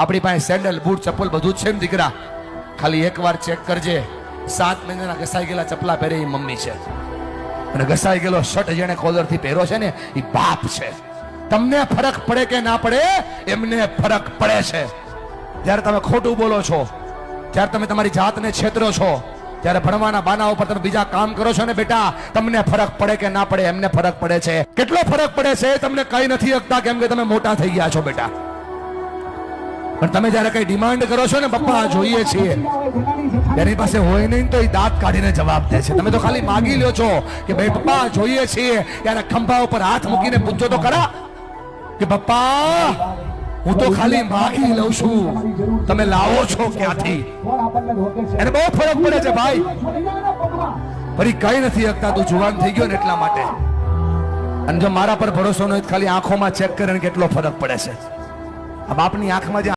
આપણી પાસે sandal boot ચપ્પલ બધું જ છે ને દીકરા, ખાલી એકવાર ચેક કરજે, 7 મહિનાના ઘસાઈ ગયેલા ચપ્પલા પહેરે એ મમ્મી છે, અને ઘસાઈ ગયેલો શર્ટ જેને કોલરથી પહેરો છે ને એ બાપ છે. તમને ફરક પડે કે ના પડે, એમને ફરક પડે છે. જ્યારે તમે ખોટું બોલો છો, જ્યારે તમે તમારી જાતને છેતરો છો, જ્યારે ભણવાના બાના ઉપર તમે બીજા કામ કરો છો ને બેટા, તમને ફરક પડે કે ના પડે, એમને ફરક પડે છે. કેટલો ફરક પડે છે તમને કઈ નથી શકતા, કેમ કે તમે મોટા થઈ ગયા છો બેટા. પણ તમે જ્યારે કઈ ડિમાન્ડ કરો છો ને, પપ્પા જોઈએ છીએ, એની પાસે હોય નહીં તો એ દાંત કાઢીને જવાબ દે છે. તમે તો ખાલી માગી લ્યો છો કે ભાઈ પપ્પા જોઈએ છીએ, ત્યારે ખંભા ઉપર હાથ મૂકીને પૂછો તો ખરા કે પપ્પા હું તો ખાલી માગી લઉં છું, તમે લાવો છો ક્યાંથી? એને બહુ ફરક પડે છે ભાઈ. ફરી કઈ નથી શકતા, તું જુવાન થઈ ગયો ને એટલા માટે. અને જો મારા પર ભરોસો ન હોય, ખાલી આંખોમાં ચેક કરીને કેટલો ફરક પડે છે. આ બાપની આંખમાં જે